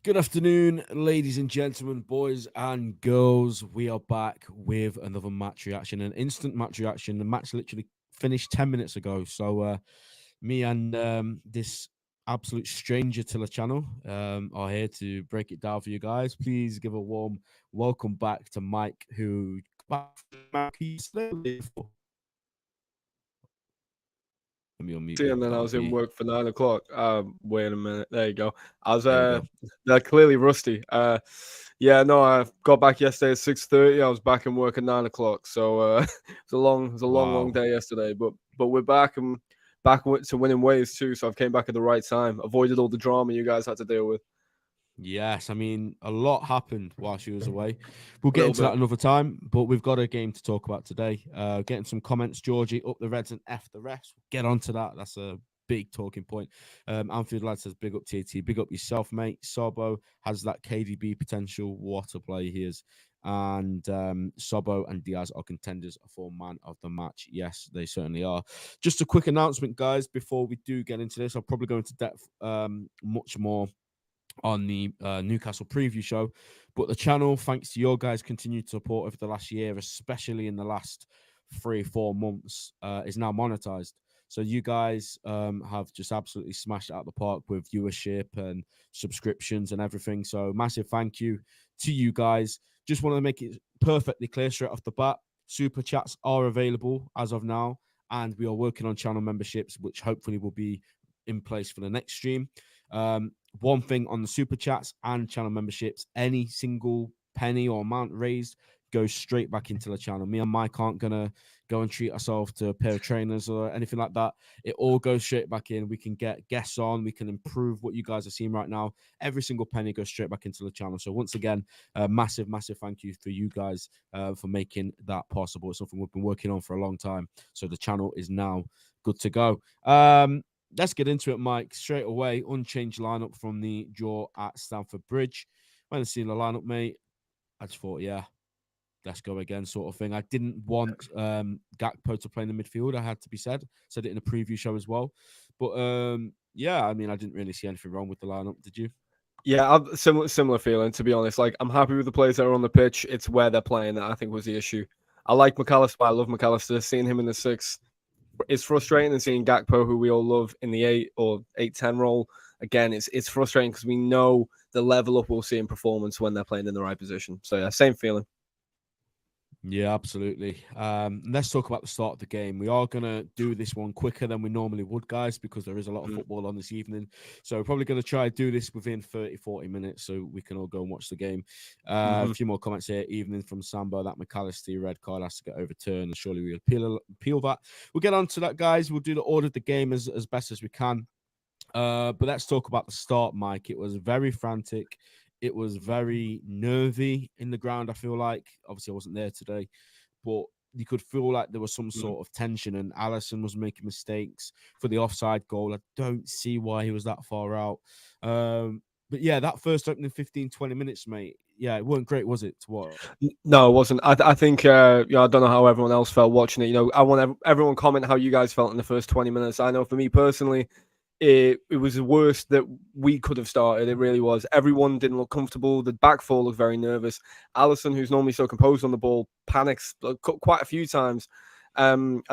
Good afternoon, ladies and gentlemen, boys and girls. We are back with another match reaction, an instant match reaction. The match literally finished 10 minutes ago. So, me and this absolute stranger to the channel are here to break it down for you guys. Please give a warm welcome back to Mike, who got back from America yesterday or the day before. Let me unmute you. And then I That'll was in be, work for 9 o'clock. Wait a minute. There you go. I was there we go. they're clearly rusty. Yeah, no, I got back yesterday at 6:30. I was back in work at 9 o'clock. So it was a long Wow. day yesterday. But we're back and to winning ways too. So I've came back at the right time. Avoided all the drama you guys had to deal with Yes, I mean, a lot happened while she was away. We'll a get little into that bit. another time, but we've got a game to talk about today. Getting some comments, Georgie, up the Reds and F the rest. Get onto that. That's a big talking point. Anfield lad says, big up TT, big up yourself, mate. Sobo has that KDB potential. What a play he is. And Sobo and Diaz are contenders for man of the match. Yes, they certainly are. Just a quick announcement, guys, before we do get into this. I'll probably go into depth much more on the Newcastle preview show. But the channel, thanks to your guys' continued support over the last year, especially in the last 3 or 4 months, is now monetized. So you guys have just absolutely smashed it out of the park with viewership and subscriptions and everything. So massive thank you to you guys. Just want to make it perfectly clear straight off the bat. Super chats are available as of now, and we are working on channel memberships, which hopefully will be in place for the next stream. One thing on the super chats and channel memberships, any single penny or amount raised goes straight back into the channel. Me and Mike aren't gonna go and treat ourselves to a pair of trainers or anything like that. It all goes straight back in. We can get guests on, we can improve what you guys are seeing right now. Every single penny goes straight back into the channel. So once again, massive thank you for you guys for making that possible. It's something we've been working on for a long time. So the channel is now good to go. Let's get into it, Mike. Straight away, unchanged lineup from the draw at Stamford Bridge. When I seen the lineup, mate, I just thought, yeah, let's go again, sort of thing. I didn't want Gakpo to play in the midfield. I had to be said it in a preview show as well. But yeah, I mean, I didn't really see anything wrong with the lineup. Did you? Yeah, I've similar feeling to be honest. Like I'm happy with the players that are on the pitch. It's where they're playing that I think was the issue. I like McAllister. I love McAllister. Seeing him in the six is frustrating, and seeing Gakpo, who we all love, in the 8 or 8-10 role, again, it's frustrating because we know the level up we'll see in performance when they're playing in the right position. So yeah, same feeling. Yeah, absolutely. Let's talk about the start of the game. We are going to do this one quicker than we normally would, guys, because there is a lot of Mm. football on this evening. So we're probably going to try to do this within 30, 40 minutes so we can all go and watch the game. A Mm-hmm. few more comments here. Evening from Sambo, that McAllister red card has to get overturned, and surely we'll appeal that. We'll get on to that, guys. We'll do the order of the game as best as we can. But let's talk about the start, Mike. It was very frantic. It was very nervy in the ground. I feel like obviously I wasn't there today, but you could feel like there was some Mm. sort of tension, and Allison was making mistakes for the offside goal. I don't see why he was that far out. But yeah, that first opening 15, 20 minutes, mate. Yeah, it weren't great, was it, to watch? No, it wasn't. I think I don't know how everyone else felt watching it. I want everyone comment how you guys felt in the first 20 minutes. I know for me personally, it was the worst that we could have started. It really was. Everyone didn't look comfortable. The back four looked very nervous. Allison, who's normally so composed on the ball, panics quite a few times. And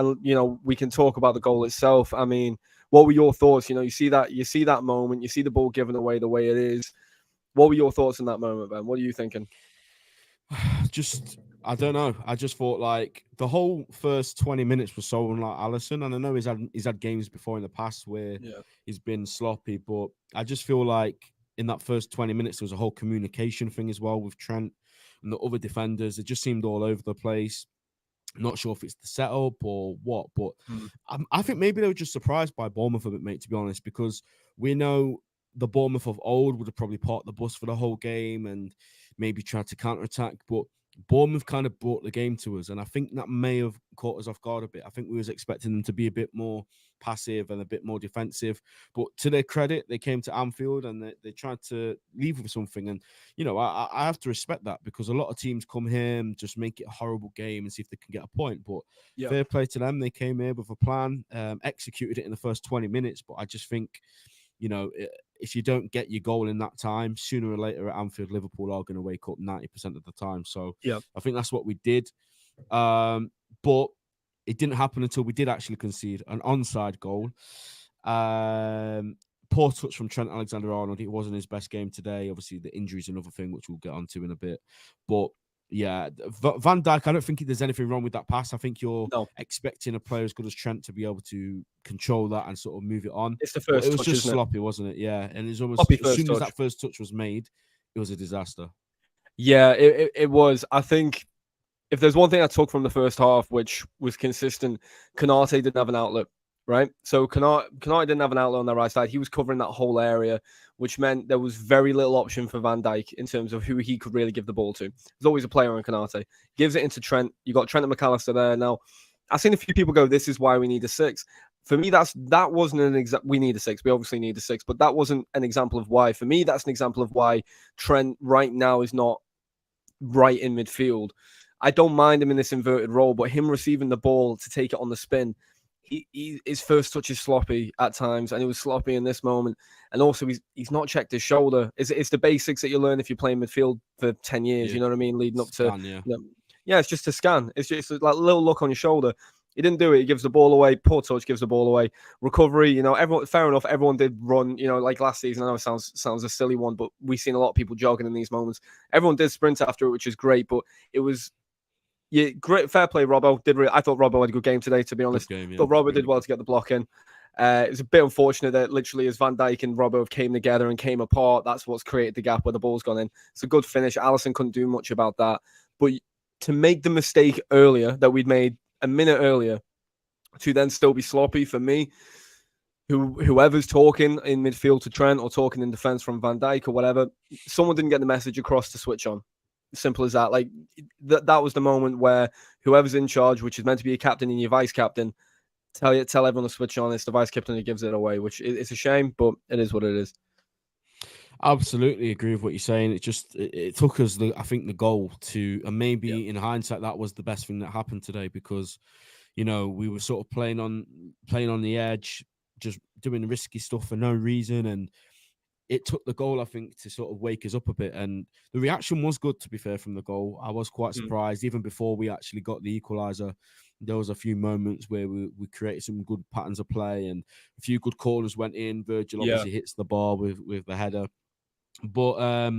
we can talk about the goal itself. I mean, what were your thoughts? You see that moment, you see the ball given away the way it is. What were your thoughts in that moment, Ben? What are you thinking? Just I don't know. I just thought like the whole first 20 minutes was so unlike Allison. And I know he's had games before in the past where Yeah. he's been sloppy, but I just feel like in that first 20 minutes there was a whole communication thing as well with Trent and the other defenders. It just seemed all over the place. Not sure if it's the setup or what, but Mm. I think maybe they were just surprised by Bournemouth a bit, mate, to be honest, because we know the Bournemouth of old would have probably parked the bus for the whole game and maybe tried to counter attack. But Bournemouth kind of brought the game to us, and I think that may have caught us off guard a bit. I think we was expecting them to be a bit more passive and a bit more defensive. But to their credit, they came to Anfield and they tried to leave with something. And I have to respect that because a lot of teams come here and just make it a horrible game and see if they can get a point. But Yeah. fair play to them. They came here with a plan, executed it in the first 20 minutes. But I just think, you know, if you don't get your goal in that time, sooner or later at Anfield, Liverpool are going to wake up 90% of the time. So Yeah. I think that's what we did. But it didn't happen until we did actually concede an onside goal. Poor touch from Trent Alexander-Arnold. It wasn't his best game today. Obviously, the injury is another thing, which we'll get onto in a bit. But yeah, Van Dijk, I don't think there's anything wrong with that pass. I think you're expecting a player as good as Trent to be able to control that and sort of move it on. It's the But first it was touch, just isn't it? sloppy, wasn't it? Yeah. And it was almost Sloppy as soon first as touch. that first touch was made, it was a disaster. Yeah, it was. I think if there's one thing I took from the first half, which was consistent, Konate didn't have an outlet, right? So Konate didn't have an outlet on the right side. He was covering that whole area, which meant there was very little option for Van Dijk in terms of who he could really give the ball to. There's always a player on Konate. Gives it into Trent. You got Trent and McAllister there. Now, I've seen a few people go, this is why we need a 6. For me, that wasn't an example. We need a 6. We obviously need a 6, but that wasn't an example of why. For me, that's an example of why Trent right now is not right in midfield. I don't mind him in this inverted role, but him receiving the ball to take it on the spin, his first touch is sloppy at times, and it was sloppy in this moment. And also, he's not checked his shoulder. It's the basics that you learn if you're playing midfield for 10 years. Yeah. You know what I mean? Leading up Scan, to, yeah. Yeah, it's just a scan. It's just like a little look on your shoulder. He didn't do it. He gives the ball away. Poor touch, gives the ball away. Recovery, everyone, fair enough. Everyone did run, like last season. I know it sounds a silly one, but we've seen a lot of people jogging in these moments. Everyone did sprint after it, which is great, but it was, great. Fair play, Robbo. I thought Robbo had a good game today, to be honest. Game, yeah. Thought Robbo did well to get the block in. It was a bit unfortunate that literally as Van Dijk and Robbo came together and came apart, that's what's created the gap where the ball's gone in. It's a good finish. Alisson couldn't do much about that. But to make the mistake earlier that we'd made a minute earlier, to then still be sloppy, for me, whoever's talking in midfield to Trent or talking in defense from Van Dijk or whatever, someone didn't get the message across to switch on. Simple as that. Like that was the moment where whoever's in charge, which is meant to be a captain and your vice captain, tell everyone to switch on. It's the vice captain who gives it away, which it's a shame, but it is what it is. Absolutely agree with what you're saying. It took us I think the goal to, and maybe in hindsight that was the best thing that happened today, because we were sort of playing on the edge, just doing risky stuff for no reason, and it took the goal, I think, to sort of wake us up a bit. And the reaction was good, to be fair, from the goal. I was quite surprised. Even before we actually got the equaliser, there was a few moments where we created some good patterns of play and a few good corners went in. Virgil obviously hits the bar with the header. But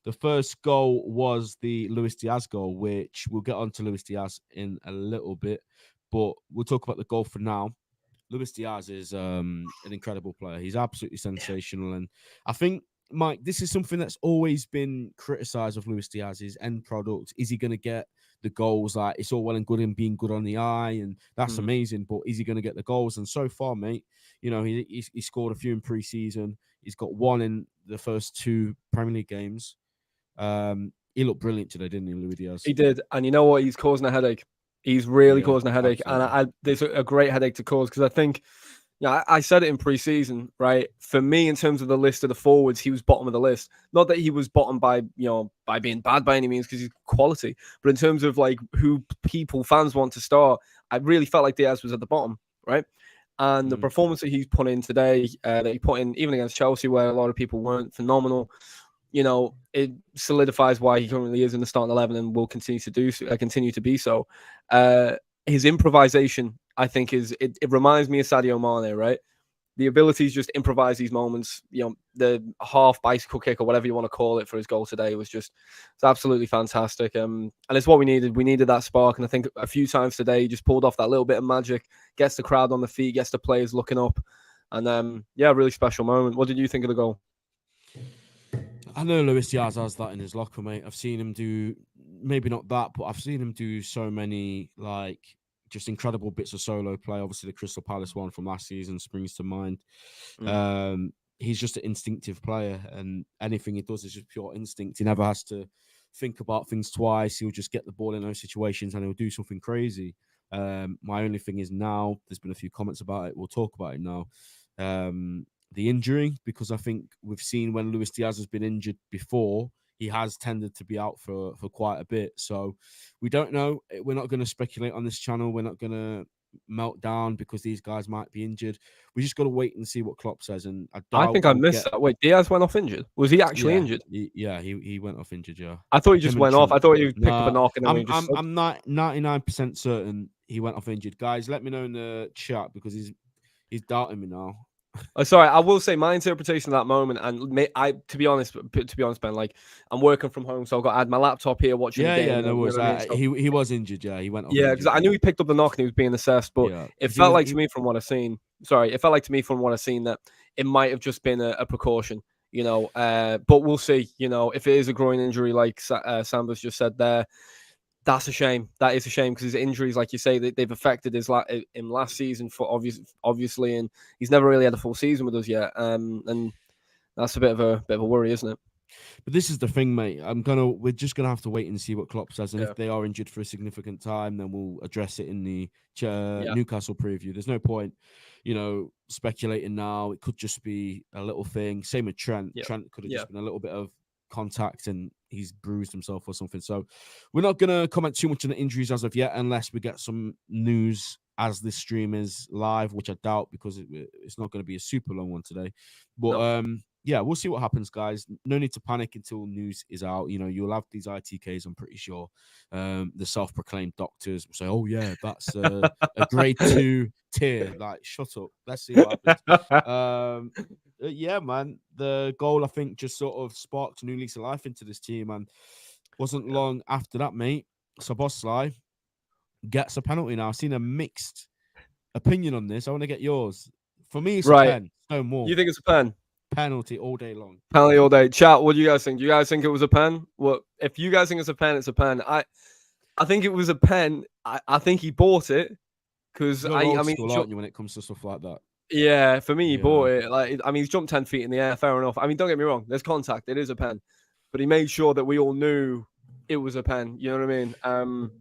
the first goal was the Luis Diaz goal, which we'll get on to Luis Diaz in a little bit. But we'll talk about the goal for now. Luis Diaz is an incredible player. He's absolutely sensational. And I think, Mike, this is something that's always been criticised of Luis Diaz's end product. Is he going to get the goals? Like, it's all well and good in being good on the eye, and that's amazing, but is he going to get the goals? And so far, mate, he scored a few in pre-season. He's got one in the first 2 Premier League games. He looked brilliant today, didn't he, Luis Diaz? He did. And you know what? He's causing a headache. He's really causing a headache. Absolutely. And there's a great headache to cause, because I think, I said it in pre-season, right? For me, in terms of the list of the forwards, he was bottom of the list. Not that he was bottom by being bad by any means, because he's quality, but in terms of like who fans want to start, I really felt like Diaz was at the bottom, right? And the performance that he's put in today, that he put in even against Chelsea, where a lot of people weren't, phenomenal. It solidifies why he currently is in the starting 11 and will continue to be so. His improvisation, I think, it reminds me of Sadio Mane, right? The ability to just improvise these moments. The half bicycle kick or whatever you want to call it for his goal today it's absolutely fantastic. And it's what we needed. We needed that spark. And I think a few times today, he just pulled off that little bit of magic, gets the crowd on the feet, gets the players looking up. And really special moment. What did you think of the goal? I know Luis Diaz has that in his locker, mate. I've seen him do, maybe not that, but I've seen him do so many, like, just incredible bits of solo play. Obviously, the Crystal Palace one from last season springs to mind. He's just an instinctive player, and anything he does is just pure instinct. He never has to think about things twice. He'll just get the ball in those situations and he'll do something crazy. My only thing is now, there's been a few comments about it. We'll talk about it now. The injury, because I think we've seen when Luis Diaz has been injured before, he has tended to be out for quite a bit. So we don't know. We're not going to speculate on this channel. We're not going to melt down because these guys might be injured. We just got to wait and see what Klopp says. And I I doubt think I we'll missed get. that. Wait, Diaz went off injured. Was he actually Yeah, injured? he went off injured. Yeah, I thought he just him and went off. Trent. I thought he picked up a No, knock and then we I'm just. I'm I'm not 99% certain he went off injured. Guys, let me know in the chat because he's doubting me now. Oh, sorry, I will say my interpretation of that moment, and to be honest, Ben, like I'm working from home, so I've got I had my laptop here watching the game. No You know worries. what I mean? So, He was injured. Yeah, he went off yeah, because injured. I knew he picked up the knock and he was being assessed, but Yeah, it because felt like to me from what I've seen. Sorry, it felt like to me from what I've seen that it might have just been a precaution, but we'll see. If it is a groin injury, like Samba's just said there, that's a shame. That is a shame because his injuries, like you say, they've affected him last season for obviously, and he's never really had a full season with us yet. And that's a bit of a worry, isn't it? But this is the thing, mate. We're just gonna have to wait and see what Klopp says, and Yeah. if they are injured for a significant time, then we'll address it in the Yeah. Newcastle preview. There's no point, speculating now. It could just be a little thing. Same with Trent. Yeah. Trent could have Yeah. just been a little bit of contact and he's bruised himself or something. So we're not gonna comment too much on the injuries as of yet, unless we get some news as this stream is live, which I doubt because it's not going to be a super long one today. But yeah, we'll see what happens, guys. No need to panic until news is out. You'll have these ITKs, I'm pretty sure. The self-proclaimed doctors will say, oh, yeah, that's a grade 2 tier. Like, shut up. Let's see what happens. Yeah, man. The goal, I think, just sort of sparked a new lease of life into this team. And wasn't long after that, mate. Szoboszlai gets a penalty now. I've seen a mixed opinion on this. I want to get yours. For me, it's a pen. No more. You think it's a pen? Penalty all day long. Penalty all day. Chat, what do you guys think? Do you guys think it was a pen? Well, if you guys think it's a pen, it's a pen. I think it was a pen. I think he bought it because I mean, aren't you when it comes to stuff like that? Yeah, for me, he bought it. Like, I mean, he's jumped 10 feet in the air. Fair enough. I mean, don't get me wrong. There's contact. It is a pen, but he made sure that we all knew it was a pen. You know what I mean?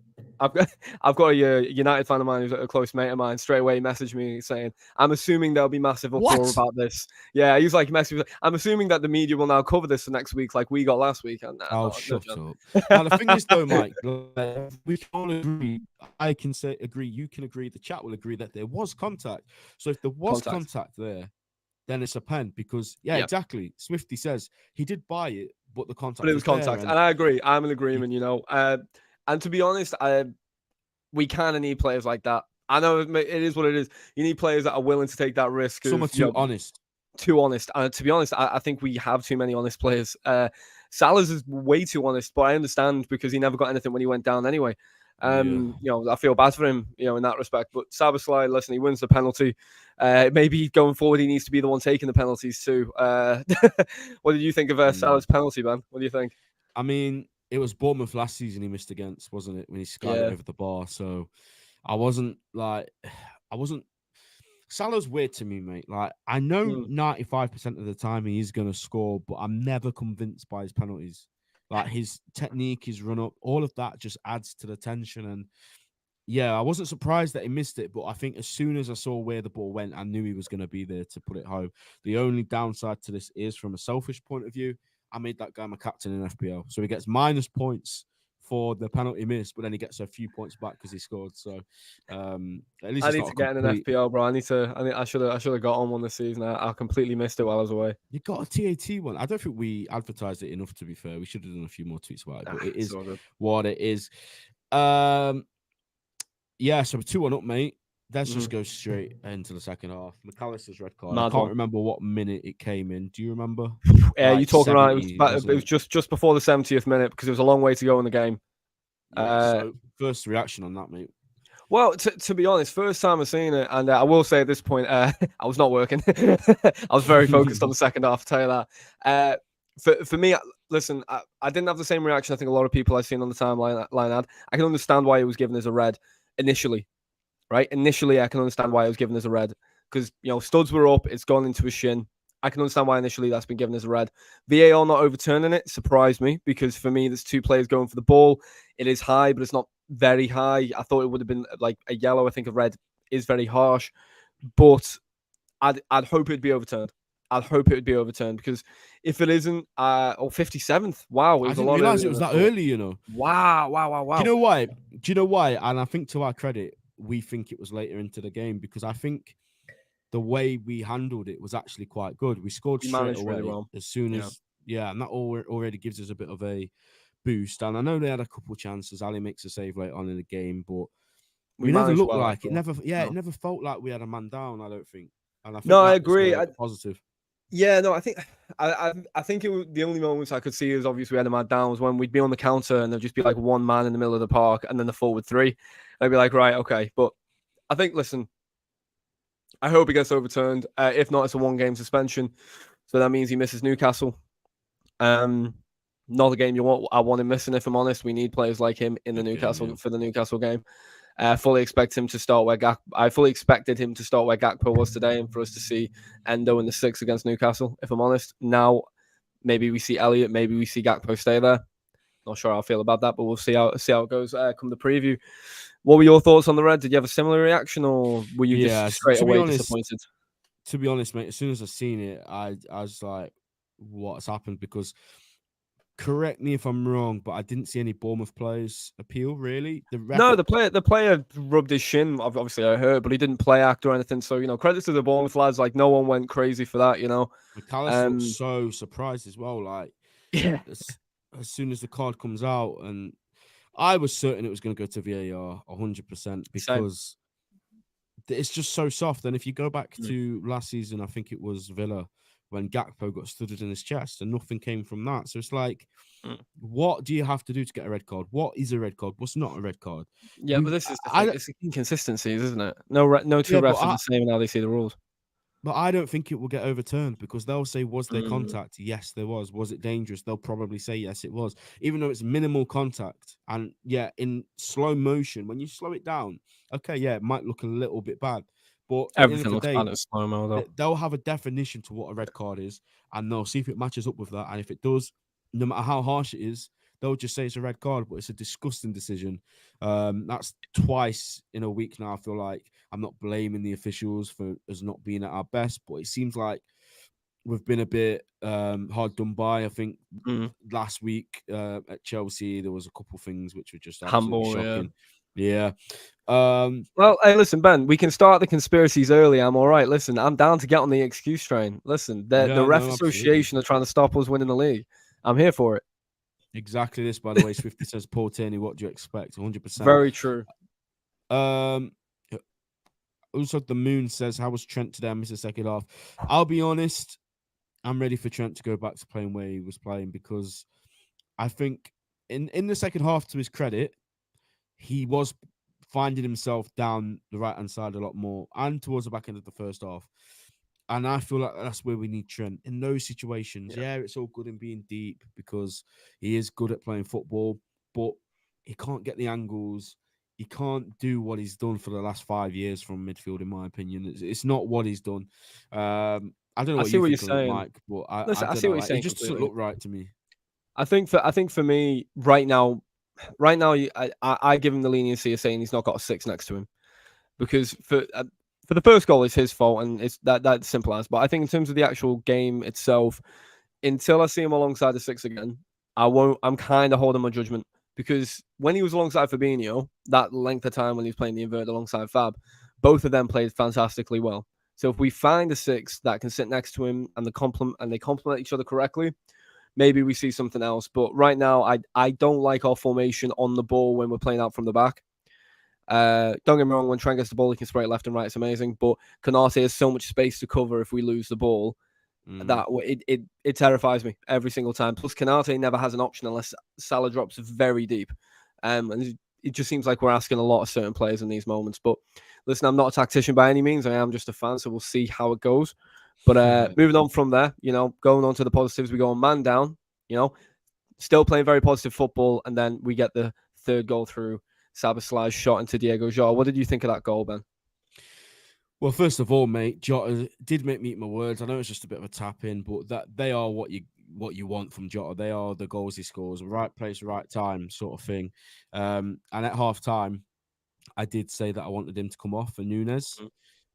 I've got a United fan of mine who's a close mate of mine. Straight away, messaged me saying, "I'm assuming there'll be massive uproar about this." Yeah, he's like, I'm assuming that the media will now cover this for next week, like we got last week. And shut up. Now the thing is, though, Mike, we can all agree. I can agree. You can agree. The chat will agree that there was contact. So if there was contact there, then it's a pen because exactly. Swifty says he did buy it, but the contact. But it was contact, and I agree. I'm in agreement. And to be honest, we kind of need players like that. I know it is what it is. You need players that are willing to take that risk. Some are too honest. Too honest. To be honest, I think we have too many honest players. Salah's is way too honest, but I understand because he never got anything when he went down anyway. I feel bad for him, in that respect. But Szoboszlai, listen, he wins the penalty. Maybe going forward, he needs to be the one taking the penalties too. What did you think of Salah's penalty, man? What do you think? I mean, it was Bournemouth last season he missed against, wasn't it? When he skied it over the bar. So I wasn't. Salah's weird to me, mate. Like, I know 95% of the time he is going to score, but I'm never convinced by his penalties. Like, his technique, his run up, all of that just adds to the tension. And yeah, I wasn't surprised that he missed it, but I think as soon as I saw where the ball went, I knew he was going to be there to put it home. The only downside to this is from a selfish point of view, I made that guy my captain in FPL. So he gets minus points for the penalty miss, but then he gets a few points back because he scored. So at least I need to get in an FPL, bro. I should have got on one this season. I completely missed it while I was away. You got a TAT one. I don't think we advertised it enough, to be fair. We should have done a few more tweets about it, but it is what it is. So 2-1 up, mate. Let's just go straight into the second half. McAllister's red card. I can't remember what minute it came in. Do you remember? Yeah, you're talking right. It was just before the 70th minute because it was a long way to go in the game. So first reaction on that, mate. Well, to be honest, first time I've seen it, and I will say at this point, I was not working. I was very focused on the second half, I'll tell you that. For me, listen, I didn't have the same reaction I think a lot of people I've seen on the timeline had. I can understand why it was given as a red initially. Right? Initially, I can understand why it was given as a red because, studs were up. It's gone into a shin. I can understand why initially that's been given as a red. VAR not overturning it surprised me because for me, there's two players going for the ball. It is high, but it's not very high. I thought it would have been like a yellow. I think a red is very harsh, but I'd hope it'd be overturned. I'd hope it would be overturned because if it isn't, 57th, wow. I didn't realize it was that early, Wow. Do you know why? And I think to our credit, we think it was later into the game, because I think the way we handled it was actually quite good. We scored You straight managed away really well. as soon Yeah. as, and that already gives us a bit of a boost. And I know they had a couple of chances. Ali makes a save late on in the game, but We we never managed looked well, I like it. thought. It never felt like we had a man down, I don't think. And I think No, I that was agree. the positive. Yeah, no, I think I think it was the only moments I could see is obviously we had a man down was when we'd be on the counter and there'd just be like one man in the middle of the park and then the forward three. I'd be like, right, okay. But I think, listen, I hope he gets overturned. If not, it's a 1-game suspension. So that means he misses Newcastle. Not the game I want him missing, if I'm honest. We need players like him in the Newcastle for the Newcastle game. I fully expect him to start where I fully expected him to start where Gakpo was today, and for us to see Endo in the 6 against Newcastle. If I'm honest, now maybe we see Elliott, maybe we see Gakpo stay there. Not sure how I feel about that, but we'll see how it goes. Come the preview. What were your thoughts on the Red? Did you have a similar reaction, or were you just straight away disappointed? To be honest, mate, as soon as I seen it, I was like, "What's happened?" Because, correct me if I'm wrong, but I didn't see any Bournemouth players appeal, really. The player rubbed his shin. Obviously, I heard, but he didn't play act or anything. So, credits to the Bournemouth lads. Like, no one went crazy for that, McAllister looked so surprised as well. Like, yeah, as soon as the card comes out, and I was certain it was going to go to VAR 100%, because it's just so soft. And if you go back to last season, I think it was Villa, when Gakpo got studded in his chest and nothing came from that. So it's like, what do you have to do to get a red card? What is a red card? What's not a red card? Yeah, but this is the thing. It's inconsistencies, isn't it? No two refs are the same in how they see the rules. But I don't think it will get overturned, because they'll say, was there contact? Yes, there was. Was it dangerous? They'll probably say, yes, it was. Even though it's minimal contact. And in slow motion, when you slow it down, okay, it might look a little bit bad. But everything looks bad at slow-mo, though. They'll have a definition to what a red card is, and they'll see if it matches up with that. And if it does, no matter how harsh it is, they'll just say it's a red card, but it's a disgusting decision. That's twice in a week now. I feel like I'm not blaming the officials for us not being at our best, but it seems like we've been a bit hard done by. I think last week at Chelsea, there was a couple things which were just absolutely shocking. Yeah. Well, hey, listen, Ben, we can start the conspiracies early. I'm all right. Listen, I'm down to get on the excuse train. Listen, the Ref Association are trying to stop us winning the league. I'm here for it. Exactly this, by the way. Swifty says, Paul Tierney, what do you expect? 100%. Very true. Also, the Moon says, how was Trent today? I missed the second half. I'll be honest, I'm ready for Trent to go back to playing where he was playing, because I think in the second half, to his credit, he was finding himself down the right-hand side a lot more, and towards the back end of the first half. And I feel like that's where we need Trent in those situations. Yeah, it's all good in being deep, because he is good at playing football, but he can't get the angles. He can't do what he's done for the last 5 years from midfield, in my opinion. It's not what he's done. I don't know what you think of it, Mike, but I see what you're saying. It just doesn't look right to me. I think for me right now, I give him the leniency of saying he's not got a 6 next to him, because for the first goal, it's his fault, and it's that simple as. But I think in terms of the actual game itself, until I see him alongside the 6 again, I'm kind of holding my judgment, because when he was alongside Fabinho, that length of time when he was playing the invert alongside Fab, both of them played fantastically well. So if we find a 6 that can sit next to him and they complement each other correctly, maybe we see something else. But right now, I don't like our formation on the ball when we're playing out from the back. Don't get me wrong, when Trent gets the ball, he can spray it left and right. It's amazing. But Konate has so much space to cover if we lose the ball that it terrifies me every single time. Plus, Konate never has an option unless Salah drops very deep. And it just seems like we're asking a lot of certain players in these moments. But listen, I'm not a tactician by any means. I am just a fan, so we'll see how it goes. But moving on from there, going on to the positives, we go on man down, still playing very positive football. And then we get the third goal through Szoboszlai's shot into Diego Jota. What did you think of that goal, Ben? Well, first of all, mate, Jota did make me eat my words. I know it's just a bit of a tap in, but that they are what you want from Jota. They are the goals he scores, right place, right time, sort of thing. And at half time, I did say that I wanted him to come off for Nunes.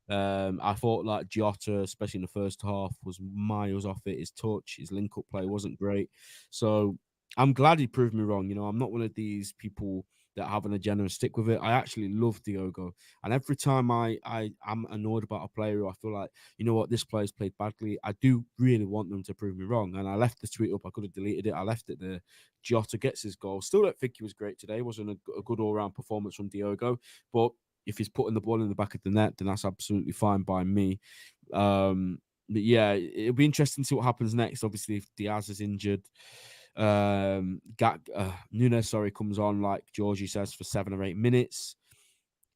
I thought like Jota, especially in the first half, was miles off it. His touch, his link-up play wasn't great. So I'm glad he proved me wrong. I'm not one of these people that have an agenda and stick with it. I actually love Diogo, and every time I am annoyed about a player, or I feel like, you know what, this player's played badly, I do really want them to prove me wrong. And I left the tweet up. I could have deleted it. I left it there. Jota gets his goal. Still don't think he was great today. Wasn't a good all-round performance from Diogo, but if he's putting the ball in the back of the net, then that's absolutely fine by me. But yeah, it'll be interesting to see what happens next. Obviously, if Diaz is injured, Nunes, comes on, like Georgie says, for 7 or 8 minutes.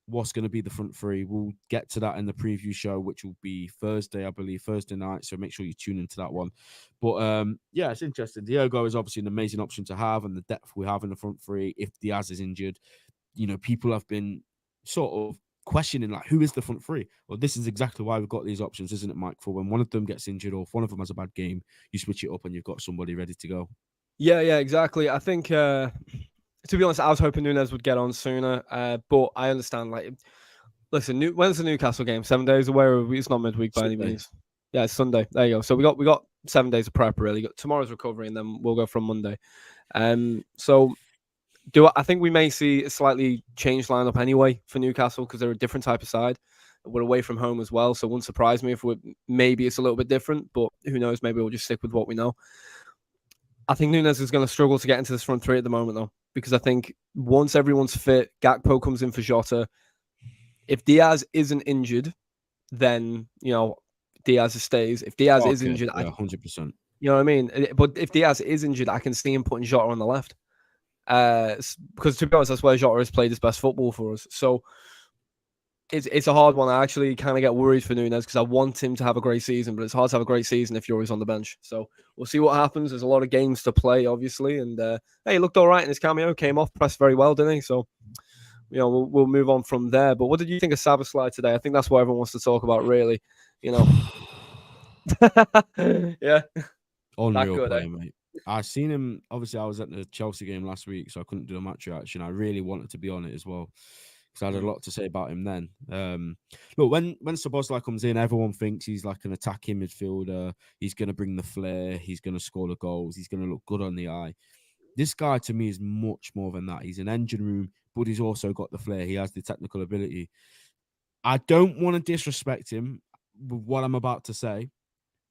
What's going to be the front three? We'll get to that in the preview show, which will be Thursday, I believe, Thursday night. So make sure you tune into that one. But yeah, it's interesting. Diogo is obviously an amazing option to have, and the depth we have in the front three. If Diaz is injured, you know, people have been sort of questioning, like, who is the front three? Well, this is exactly why we've got these options, isn't it, Mike? For when one of them gets injured or if one of them has a bad game, you switch it up and you've got somebody ready to go. Yeah, exactly. I think, to be honest, I was hoping Nunes would get on sooner, but I understand. Like, listen, when's the Newcastle game? 7 days away, or it's not midweek by any means. Yeah, it's Sunday. There you go. So we got 7 days of prep. Really, tomorrow's recovery, and then we'll go from Monday. So I think we may see a slightly changed lineup anyway for Newcastle because they're a different type of side. We're away from home as well, so it wouldn't surprise me if maybe it's a little bit different. But who knows? Maybe we'll just stick with what we know. I think Nunes is going to struggle to get into this front three at the moment, though, because I think once everyone's fit, Gakpo comes in for Jota. If Diaz isn't injured, then, you know, Diaz stays. If Diaz is injured, 100%. You know what I mean? But if Diaz is injured, I can see him putting Jota on the left. Because to be honest, that's where Jota has played his best football for us. So it's a hard one. I actually kind of get worried for Nunes because I want him to have a great season, but it's hard to have a great season if you're always on the bench. So we'll see what happens. There's a lot of games to play, obviously. And hey, he looked all right in his cameo. Came off, pressed very well, didn't he? So, you know, we'll move on from there. But what did you think of Szoboszlai today? I think that's what everyone wants to talk about, really. You know. Yeah. Unreal player, mate. I seen him. Obviously, I was at the Chelsea game last week, so I couldn't do a match reaction. I really wanted to be on it as well because I had a lot to say about him then. Look, when Szoboszlai comes in, everyone thinks he's like an attacking midfielder. He's going to bring the flair. He's going to score the goals. He's going to look good on the eye. This guy, to me, is much more than that. He's an engine room, but he's also got the flair. He has the technical ability. I don't want to disrespect him with what I'm about to say.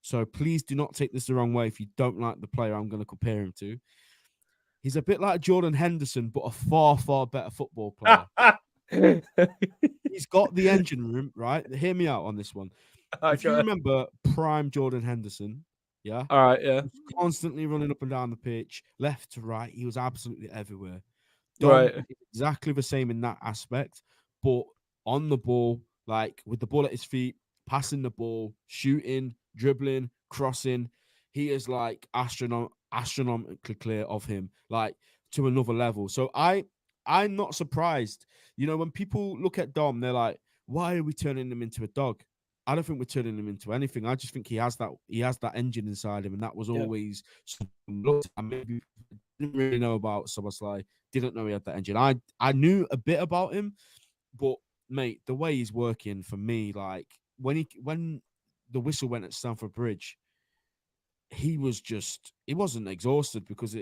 So please do not take this the wrong way if you don't like the player I'm going to compare him to. He's a bit like Jordan Henderson, but a far, far better football player. He's got the engine room, right? Hear me out on this one. If you remember prime Jordan Henderson, yeah? All right, yeah. He was constantly running up and down the pitch, left to right. He was absolutely everywhere. Right. Exactly the same in that aspect, but on the ball, like with the ball at his feet, passing the ball, shooting, dribbling, crossing, he is like astronomically clear of him, like to another level. So I'm not surprised. You know, when people look at Dom, they're like, why are we turning him into a dog? I don't think we're turning him into anything. I just think he has that engine inside him, and that was always something I maybe didn't really know about Szoboszlai. Didn't know he had that engine. I knew a bit about him, but mate, the way he's working for me, like when the whistle went at Stamford Bridge, he wasn't exhausted because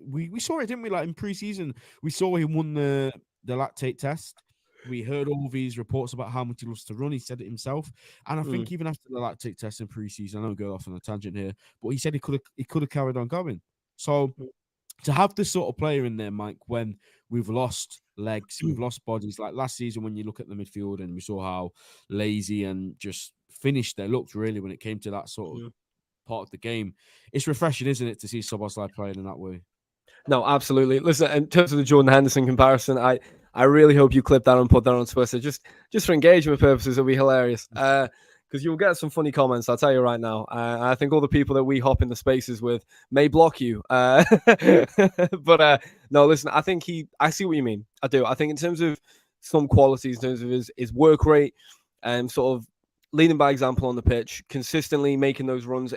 we saw it, didn't we? Like in pre-season, we saw him won the lactate test. We heard all these reports about how much he loves to run. He said it himself, and I think even after the lactate test in pre-season, I don't go off on a tangent here, but he said he could have carried on going. So to have this sort of player in there, Mike, when we've lost legs, we've lost bodies, like last season when you look at the midfield and we saw how lazy and just finished they looked really when it came to that sort of part of the game. It's refreshing, isn't it, to see Szoboszlai playing in that way? No, absolutely. Listen, in terms of the Jordan Henderson comparison, I really hope you clip that and put that on Twitter. Just for engagement purposes, it'll be hilarious. Because you'll get some funny comments, I'll tell you right now. I think all the people that we hop in the spaces with may block you. But no, listen, I see what you mean. I do. I think in terms of some qualities, in terms of his work rate and sort of leading by example on the pitch, consistently making those runs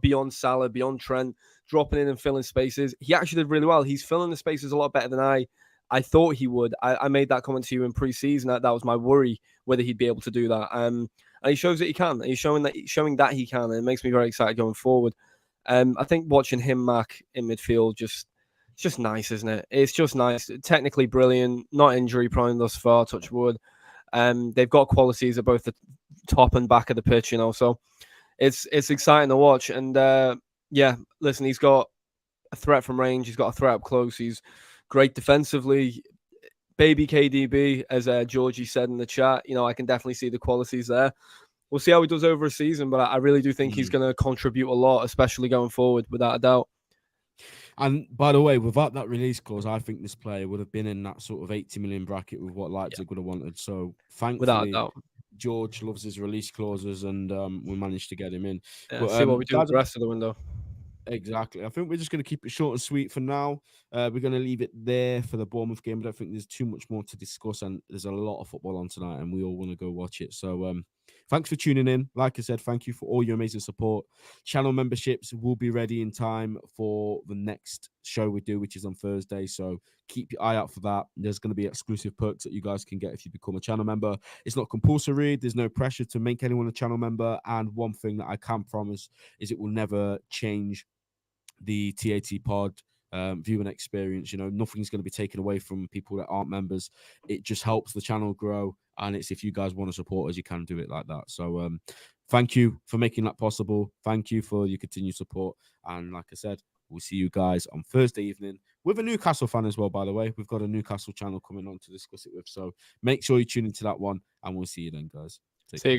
beyond Salah, beyond Trent, dropping in and filling spaces. He actually did really well. He's filling the spaces a lot better than I thought he would. I made that comment to you in pre-season. That was my worry, whether he'd be able to do that. And he shows that he can. He's showing that he can, and it makes me very excited going forward. I think watching him, Mac, in midfield just It's just nice, isn't it? It's just nice. Technically brilliant, not injury prone thus far, touch wood. They've got qualities at both the top and back of the pitch, so it's exciting to watch. And yeah, listen, he's got a threat from range, he's got a threat up close, he's great defensively. Baby KDB, as Georgie said in the chat, I can definitely see the qualities there. We'll see how he does over a season, but I really do think he's going to contribute a lot, especially going forward, without a doubt. And by the way, without that release clause, I think this player would have been in that sort of 80 million bracket with what Leipzig would have wanted. So thankfully, George loves his release clauses, and we managed to get him in. Yeah, but, see what we do with the rest of the window. Exactly. I think we're just going to keep it short and sweet for now. We're going to leave it there for the Bournemouth game. I don't think there's too much more to discuss, and there's a lot of football on tonight, and we all want to go watch it. So thanks for tuning in. Like I said, thank you for all your amazing support. Channel memberships will be ready in time for the next show we do, which is on Thursday. So keep your eye out for that. There's going to be exclusive perks that you guys can get if you become a channel member. It's not compulsory. There's no pressure to make anyone a channel member. And one thing that I can promise is it will never change the TAT pod viewing experience. Nothing's going to be taken away from people that aren't members. It just helps the channel grow, and it's if you guys want to support us, you can do it like that. So thank you for making that possible. Thank you for your continued support, and like I said, we'll see you guys on Thursday evening with a Newcastle fan as well. By the way, we've got a Newcastle channel coming on to discuss it with, so make sure you tune into that one, and we'll see you then, guys. See you guys.